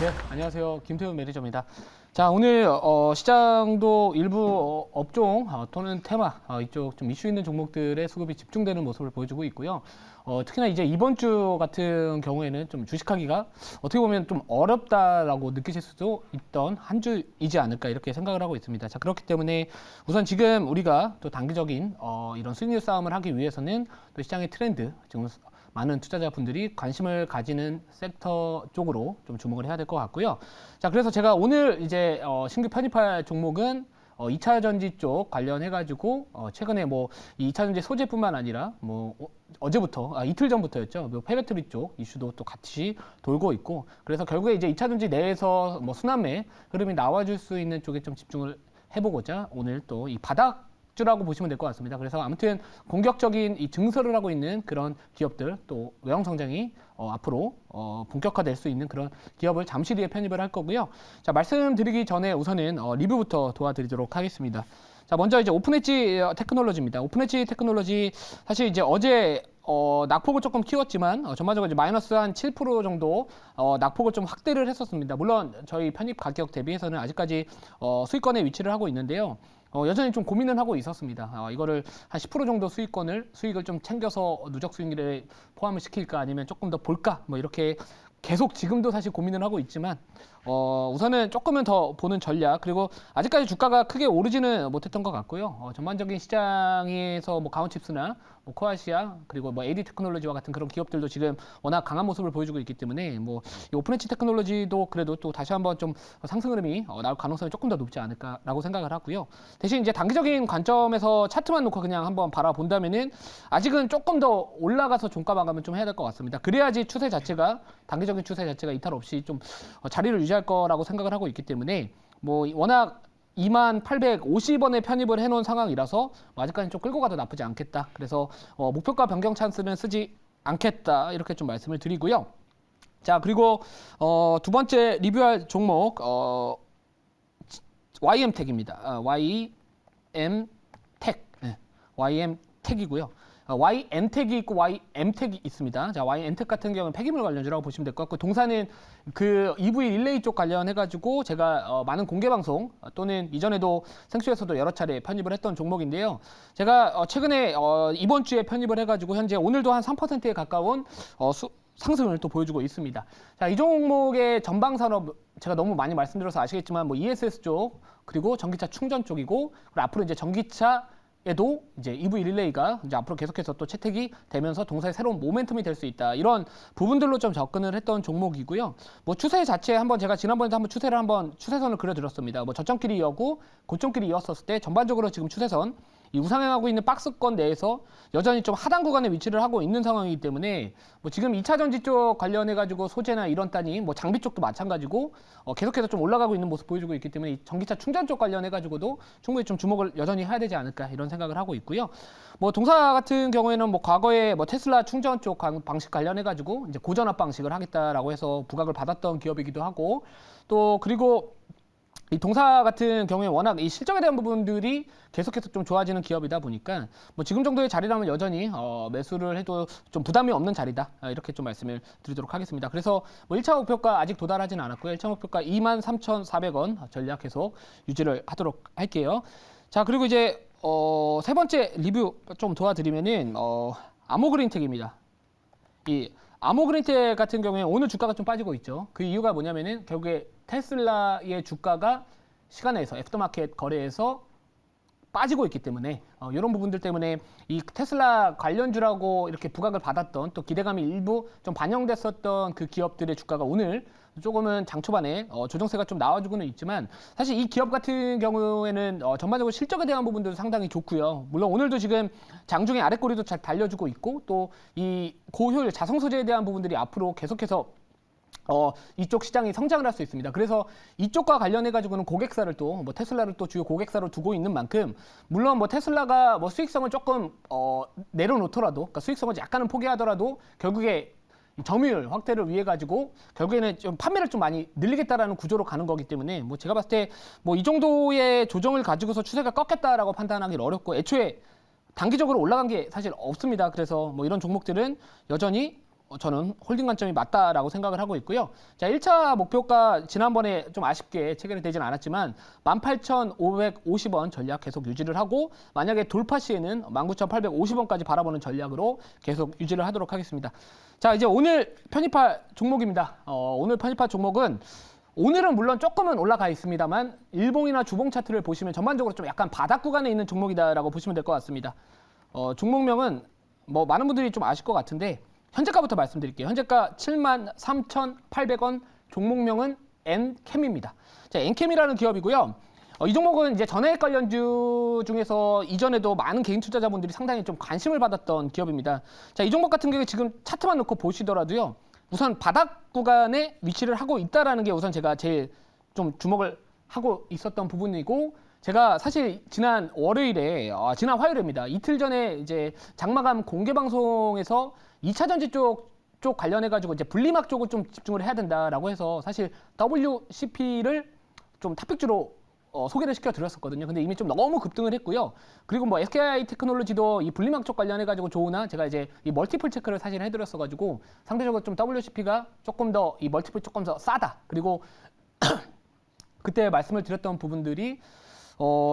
네, 안녕하세요. 김태훈 매니저입니다. 자, 오늘 시장도 일부 업종 또는 테마 이쪽 좀 이슈 있는 종목들의 수급이 집중되는 모습을 보여주고 있고요. 특히나 이제 이번 주 같은 경우에는 좀 주식하기가 어떻게 보면 좀 어렵다라고 느끼실 수도 있던 한 주이지 않을까 이렇게 생각을 하고 있습니다. 자, 그렇기 때문에 우선 지금 우리가 또 단기적인 이런 수익률 싸움을 하기 위해서는 또 시장의 트렌드, 지금 많은 투자자분들이 관심을 가지는 sek터 쪽으로 좀 주목을 해야 될 것 같고요. 자, 그래서 제가 오늘 이제 신규 편입할 종목은 2차 전지 쪽 관련해가지고 최근에 뭐 이 2차 전지 소재뿐만 아니라 뭐 어제부터 이틀 전부터였죠. 뭐 폐배터리 쪽 이슈도 또 같이 돌고 있고, 그래서 결국에 이제 2차 전지 내에서 뭐 순환매 흐름이 나와줄 수 있는 쪽에 좀 집중을 해보고자 오늘 또 이 바닥 주라고 보시면 될 것 같습니다. 그래서 아무튼 공격적인 이 증설을 하고 있는 그런 기업들, 또 외형 성장이 앞으로 본격화될 수 있는 그런 기업을 잠시 뒤에 편입을 할 거고요. 자, 말씀드리기 전에 우선은 리뷰부터 도와드리도록 하겠습니다. 자, 먼저 이제 오픈엣지 테크놀로지입니다. 오픈엣지 테크놀로지 사실 이제 어제 낙폭을 조금 키웠지만 전반적으로 이제 마이너스 한 7% 정도 낙폭을 좀 확대를 했었습니다. 물론 저희 편입 가격 대비해서는 아직까지 수익권에 위치를 하고 있는데요. 여전히 좀 고민을 하고 있었습니다. 이거를 한 10% 정도 수익을 좀 챙겨서 누적 수익률에 포함을 시킬까 아니면 조금 더 볼까 뭐 이렇게 계속 지금도 사실 고민을 하고 있지만 우선은 조금은 더 보는 전략, 그리고 아직까지 주가가 크게 오르지는 못했던 것 같고요. 전반적인 시장에서 뭐 가온칩스나 뭐 코아시아 그리고 뭐 AD 테크놀로지와 같은 그런 기업들도 지금 워낙 강한 모습을 보여주고 있기 때문에 뭐 이 오픈엣지 테크놀로지도 그래도 또 다시 한번 좀 상승 흐름이 나올 가능성이 조금 더 높지 않을까라고 생각을 하고요. 대신 이제 단기적인 관점에서 차트만 놓고 그냥 한번 바라본다면은 아직은 조금 더 올라가서 종가 마감을 좀 해야 될 것 같습니다. 그래야지 추세 자체가 단기적인 추세 자체가 이탈 없이 좀 자리를 유지할 거라고 생각을 하고 있기 때문에 뭐 워낙 2850원에 편입을 해놓은 상황이라서 뭐 아직까지는 좀 끌고 가도 나쁘지 않겠다. 그래서 목표가 변경 찬스는 쓰지 않겠다 이렇게 좀 말씀을 드리고요. 자, 그리고 두 번째 리뷰할 종목 YM텍입니다. YM텍, 네, YM텍이고요. YN텍이 있고 YM텍이 있습니다. 자, YN텍 같은 경우는 폐기물 관련주라고 보시면 될 것 같고, 동사는 그 EV 릴레이 쪽 관련해가지고 제가 많은 공개 방송 또는 이전에도 생수에서도 여러 차례 편입을 했던 종목인데요. 제가 최근에 이번 주에 편입을 해가지고 현재 오늘도 한 3%에 가까운 상승을 또 보여주고 있습니다. 자, 이 종목의 전방 산업 제가 너무 많이 말씀드려서 아시겠지만 뭐 ESS 쪽 그리고 전기차 충전 쪽이고, 그리고 앞으로 이제 전기차에도 이제 EV 릴레이가 이제 앞으로 계속해서 또 채택이 되면서 동사의 새로운 모멘텀이 될 수 있다. 이런 부분들로 좀 접근을 했던 종목이고요. 뭐 추세 자체 한번 제가 지난번에도 한번 추세선을 그려드렸습니다. 뭐 저점끼리 이었고 고점끼리 이었었을 때 전반적으로 지금 추세선 이 우상향하고 있는 박스권 내에서 여전히 좀 하단 구간에 위치를 하고 있는 상황이기 때문에 뭐 지금 2차 전지 쪽 관련해가지고 소재나 이런 단위, 뭐 장비 쪽도 마찬가지고 계속해서 좀 올라가고 있는 모습 보여주고 있기 때문에 이 전기차 충전 쪽 관련해가지고도 충분히 좀 주목을 여전히 해야 되지 않을까 이런 생각을 하고 있고요. 뭐 동사 같은 경우에는 뭐 과거에 뭐 테슬라 충전 쪽 방식 관련해가지고 이제 고전압 방식을 하겠다라고 해서 부각을 받았던 기업이기도 하고, 또 그리고 이 동사 같은 경우에 워낙 이 실적에 대한 부분들이 계속해서 좀 좋아지는 기업이다 보니까 뭐 지금 정도의 자리라면 여전히 매수를 해도 좀 부담이 없는 자리다 이렇게 좀 말씀을 드리도록 하겠습니다. 그래서 뭐 1차 목표가 아직 도달하지는 않았고요. 1차 목표가 23,400원 전략 계속 유지를 하도록 할게요. 자, 그리고 이제 세 번째 리뷰 좀 도와드리면은 아모그린텍입니다. 이 아모그린텍 같은 경우에 오늘 주가가 좀 빠지고 있죠. 그 이유가 뭐냐면은 결국에 테슬라의 주가가 시간에서 애프터마켓 거래에서 빠지고 있기 때문에 이런 부분들 때문에 이 테슬라 관련주라고 이렇게 부각을 받았던 또 기대감이 일부 좀 반영됐었던 그 기업들의 주가가 오늘 조금은 장 초반에 조정세가 좀 나와주고는 있지만, 사실 이 기업 같은 경우에는 전반적으로 실적에 대한 부분들도 상당히 좋고요. 물론 오늘도 지금 장중에 아랫꼬리도 잘 달려주고 있고, 또 이 고효율 자성 소재에 대한 부분들이 앞으로 계속해서 이쪽 시장이 성장을 할 수 있습니다. 그래서 이쪽과 관련해가지고는 고객사를 또, 뭐 테슬라를 또 주요 고객사로 두고 있는 만큼, 물론 뭐 테슬라가 뭐 수익성을 조금 내려놓더라도, 그러니까 수익성을 약간은 포기하더라도 결국에 점유율 확대를 위해 가지고 결국에는 좀 판매를 좀 많이 늘리겠다라는 구조로 가는 거기 때문에 뭐 제가 봤을 때 뭐 이 정도의 조정을 가지고서 추세가 꺾였다라고 판단하기는 어렵고, 애초에 단기적으로 올라간 게 사실 없습니다. 그래서 뭐 이런 종목들은 여전히 저는 홀딩 관점이 맞다라고 생각을 하고 있고요. 자, 1차 목표가 지난번에 좀 아쉽게 체결이 되진 않았지만 18,550원 전략 계속 유지를 하고 만약에 돌파 시에는 19,850원까지 바라보는 전략으로 계속 유지를 하도록 하겠습니다. 자, 이제 오늘 편입할 종목입니다. 오늘 편입할 종목은 오늘은 물론 조금은 올라가 있습니다만 일봉이나 주봉 차트를 보시면 전반적으로 좀 약간 바닥 구간에 있는 종목이다라고 보시면 될 것 같습니다. 종목명은 뭐 많은 분들이 좀 아실 것 같은데 현재가부터 말씀드릴게요. 현재가 73,800원, 종목명은 엔캠입니다. 자, 엔캠이라는 기업이고요. 이 종목은 이제 전해액 관련주 중에서 이전에도 많은 개인 투자자분들이 상당히 좀 관심을 받았던 기업입니다. 자, 이 종목 같은 경우에 지금 차트만 놓고 보시더라도요. 우선 바닥 구간에 위치를 하고 있다라는 게 우선 제가 제일 좀 주목을 하고 있었던 부분이고 제가 사실 지난 월요일에 지난 화요일입니다. 이틀 전에 이제 장마감 공개 방송에서 2차 전지 쪽 관련해 가지고 이제 분리막 쪽을 좀 집중을 해야 된다라고 해서 사실 WCP를 좀 탑픽주로 소개를 시켜 드렸었거든요. 근데 이미 좀 너무 급등을 했고요. 그리고 뭐 SKI 테크놀로지도 이 분리막 쪽 관련해 가지고 좋으나 제가 이제 이 멀티플 체크를 사실 해드렸어 가지고 상대적으로 좀 WCP가 조금 더 이 멀티플 조금 더 싸다. 그리고 그때 말씀을 드렸던 부분들이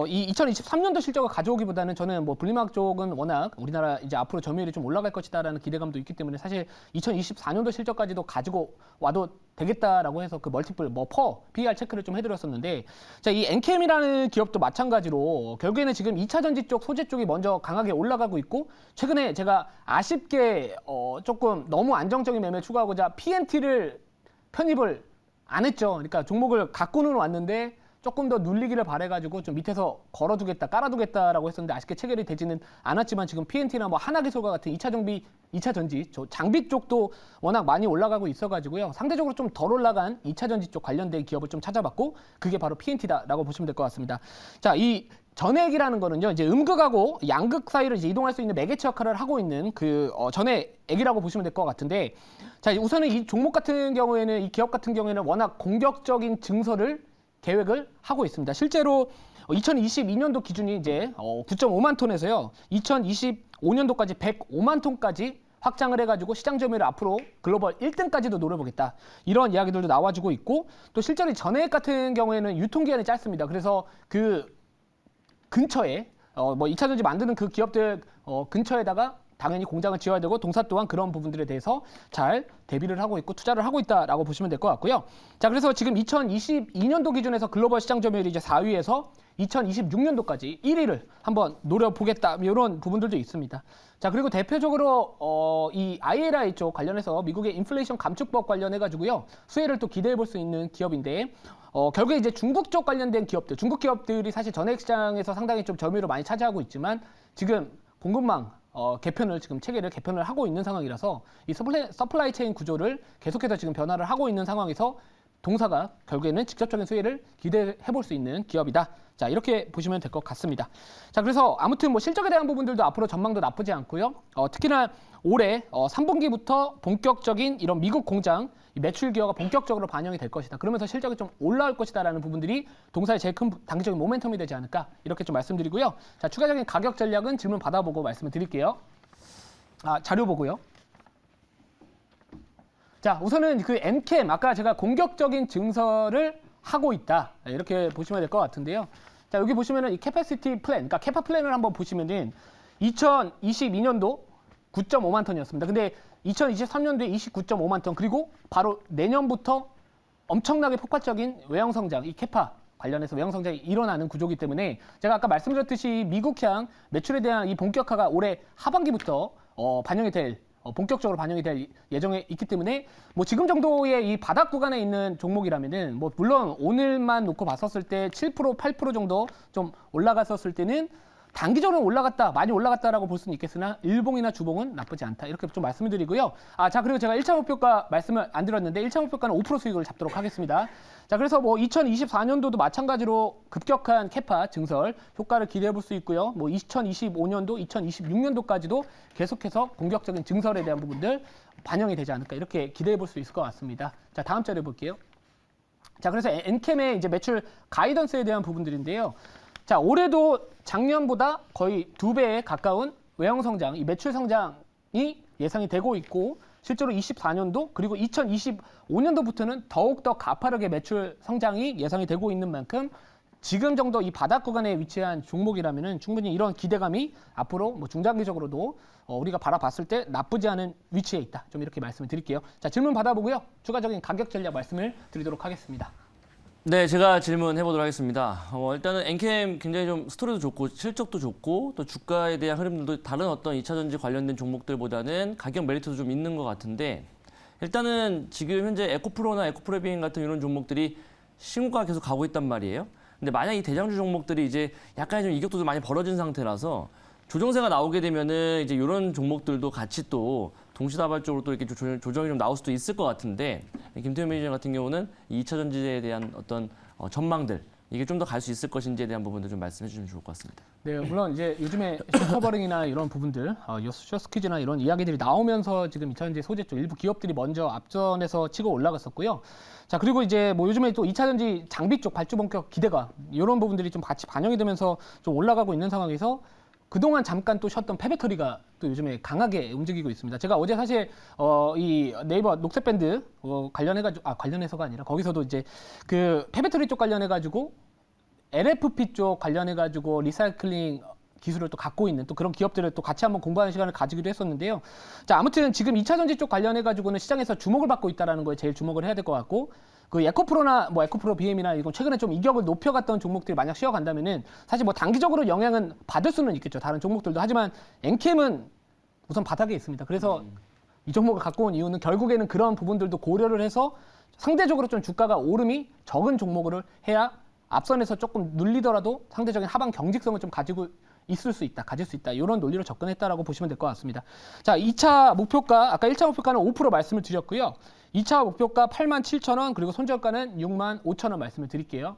이 2023년도 실적을 가져오기보다는 저는 뭐 분리막 쪽은 워낙 우리나라 이제 앞으로 점유율이 좀 올라갈 것이다라는 기대감도 있기 때문에 사실 2024년도 실적까지도 가지고 와도 되겠다라고 해서 그 멀티플 뭐 PER 체크를 좀 해드렸었는데 자, 이 엔캠이라는 기업도 마찬가지로 결국에는 지금 2차 전지 쪽 소재 쪽이 먼저 강하게 올라가고 있고 최근에 제가 아쉽게 조금 너무 안정적인 매매 추구하고자 PNT를 편입을 안 했죠. 그러니까 종목을 갖고는 왔는데 조금 더 눌리기를 바래가지고 좀 밑에서 걸어두겠다, 깔아두겠다라고 했었는데 아쉽게 체결이 되지는 않았지만 지금 PNT나 뭐 하나기술과 같은 2차 정비, 2차 전지, 장비 쪽도 워낙 많이 올라가고 있어가지고요. 상대적으로 좀 덜 올라간 2차 전지 쪽 관련된 기업을 좀 찾아봤고 그게 바로 PNT다라고 보시면 될 것 같습니다. 자, 이 전해액이라는 거는요, 이제 음극하고 양극 사이를 이제 이동할 수 있는 매개체 역할을 하고 있는 그 전해액이라고 보시면 될 것 같은데, 자, 우선은 이 종목 같은 경우에는 이 기업 같은 경우에는 워낙 공격적인 증설을 계획을 하고 있습니다. 실제로 2022년도 기준이 이제 9.5만 톤에서요. 2025년도까지 105만 톤까지 확장을 해가지고 시장 점유율을 앞으로 글로벌 1등까지도 노려보겠다. 이런 이야기들도 나와주고 있고 또 실제로 전해액 같은 경우에는 유통기한이 짧습니다. 그래서 그 근처에 뭐 2차 전지 만드는 그 기업들 근처에다가 당연히 공장을 지어야 되고 동사 또한 그런 부분들에 대해서 잘 대비를 하고 있고 투자를 하고 있다라고 보시면 될 것 같고요. 자, 그래서 지금 2022년도 기준에서 글로벌 시장 점유율이 이제 4위에서 2026년도까지 1위를 한번 노려보겠다 이런 부분들도 있습니다. 자, 그리고 대표적으로 이 IRA 쪽 관련해서 미국의 인플레이션 감축법 관련해 가지고요 수혜를 또 기대해 볼 수 있는 기업인데 결국에 이제 중국 쪽 관련된 기업들, 중국 기업들이 사실 전액 시장에서 상당히 좀 점유율을 많이 차지하고 있지만 지금 공급망 개편을 지금 체계를 개편을 하고 있는 상황이라서 이 서플라이 체인 구조를 계속해서 지금 변화를 하고 있는 상황에서 동사가 결국에는 직접적인 수혜를 기대해 볼 수 있는 기업이다. 자, 이렇게 보시면 될 것 같습니다. 자, 그래서 아무튼 뭐 실적에 대한 부분들도 앞으로 전망도 나쁘지 않고요. 특히나 올해 3분기부터 본격적인 이런 미국 공장 매출 기여가 본격적으로 반영이 될 것이다. 그러면서 실적이 좀 올라올 것이다라는 부분들이 동사의 제일 큰 단기적인 모멘텀이 되지 않을까 이렇게 좀 말씀드리고요. 자, 추가적인 가격 전략은 질문 받아보고 말씀을 드릴게요. 자료 보고요. 자, 우선은 그 엔캠 아까 제가 공격적인 증설을 하고 있다 이렇게 보시면 될 것 같은데요. 자, 여기 보시면은 이 캐파시티 플랜, 그러니까 캐파 플랜을 한번 보시면은 2022년도 9.5만 톤이었습니다. 근데 2023년도에 29.5만 톤 그리고 바로 내년부터 엄청나게 폭발적인 외형 성장, 이 캐파 관련해서 외형 성장이 일어나는 구조이기 때문에 제가 아까 말씀드렸듯이 미국향 매출에 대한 이 본격화가 올해 하반기부터 반영이 될 본격적으로 반영이 될 예정에 있기 때문에 뭐 지금 정도의 이 바닥 구간에 있는 종목이라면은 뭐 물론 오늘만 놓고 봤었을 때 7%, 8% 정도 좀 올라갔었을 때는 단기적으로 올라갔다, 많이 올라갔다라고 볼 수는 있겠으나 일봉이나 주봉은 나쁘지 않다. 이렇게 좀 말씀을 드리고요. 자, 그리고 제가 1차 목표가 말씀을 안 드렸는데 1차 목표가는 5% 수익을 잡도록 하겠습니다. 자, 그래서 뭐 2024년도도 마찬가지로 급격한 캐파 증설 효과를 기대해 볼 수 있고요. 뭐 2025년도, 2026년도까지도 계속해서 공격적인 증설에 대한 부분들 반영이 되지 않을까 이렇게 기대해 볼 수 있을 것 같습니다. 자, 다음 자료 볼게요. 자, 그래서 엔캠의 이제 매출 가이던스에 대한 부분들인데요. 자, 올해도 작년보다 거의 2배에 가까운 외형 성장, 이 매출 성장이 예상이 되고 있고 실제로 24년도 그리고 2025년도부터는 더욱더 가파르게 매출 성장이 예상이 되고 있는 만큼 지금 정도 이 바닥 구간에 위치한 종목이라면은 충분히 이런 기대감이 앞으로 뭐 중장기적으로도 우리가 바라봤을 때 나쁘지 않은 위치에 있다. 좀 이렇게 말씀을 드릴게요. 자, 질문 받아보고요. 추가적인 가격 전략 말씀을 드리도록 하겠습니다. 네, 제가 질문해 보도록 하겠습니다. 일단은 엔캠 굉장히 좀 스토리도 좋고 실적도 좋고 또 주가에 대한 흐름들도 다른 어떤 2차전지 관련된 종목들보다는 가격 메리트도 좀 있는 것 같은데 일단은 지금 현재 에코프로나 에코프로비행 같은 이런 종목들이 신고가 계속 가고 있단 말이에요. 근데 만약 이 대장주 종목들이 이제 약간 좀 이격도 좀 많이 벌어진 상태라서 조정세가 나오게 되면은 이제 이런 종목들도 같이 또 동시다발적으로 또 이렇게 조정이 좀 나올 수도 있을 것 같은데 김태현 매니저 같은 경우는 이 2차 전지에 대한 어떤 전망들 이게 좀 더 갈 수 있을 것인지에 대한 부분도 좀 말씀해 주시면 좋을 것 같습니다. 네, 물론 이제 요즘에 쇼커버링이나 이런 부분들, 쇼스퀴즈나 이런 이야기들이 나오면서 지금 2차전지 소재 쪽 일부 기업들이 먼저 앞전에서 치고 올라갔었고요. 자, 그리고 이제 뭐 요즘에 또 2차전지 장비 쪽 발주 본격 기대가 이런 부분들이 좀 같이 반영이 되면서 좀 올라가고 있는 상황에서 그동안 잠깐 또 쉬었던 폐배터리가 또 요즘에 강하게 움직이고 있습니다. 제가 어제 사실 이 네이버 녹색 밴드 관련해가지고 관련해서가 아니라 거기서도 이제 그 폐배터리 쪽 관련해가지고 LFP 쪽 관련해가지고 리사이클링 기술을 또 갖고 있는 또 그런 기업들을 또 같이 한번 공부하는 시간을 가지기도 했었는데요. 자, 아무튼 지금 2차전지 쪽 관련해가지고는 시장에서 주목을 받고 있다는 거에 제일 주목을 해야 될 것 같고 그 에코프로나 뭐 에코프로 BM이나 이건 최근에 좀 이격을 높여갔던 종목들이 만약 쉬어간다면은 사실 뭐 단기적으로 영향은 받을 수는 있겠죠. 다른 종목들도. 하지만 엔캠은 우선 바닥에 있습니다. 그래서 이 종목을 갖고 온 이유는 결국에는 그런 부분들도 고려를 해서 상대적으로 좀 주가가 오름이 적은 종목을 해야 앞선에서 조금 눌리더라도 상대적인 하방 경직성을 좀 가지고 있을 수 있다, 가질 수 있다. 이런 논리로 접근했다라고 보시면 될 것 같습니다. 자, 2차 목표가, 아까 1차 목표가는 5% 말씀을 드렸고요. 2차 목표가 87,000원, 그리고 손절가는 65,000원 말씀을 드릴게요.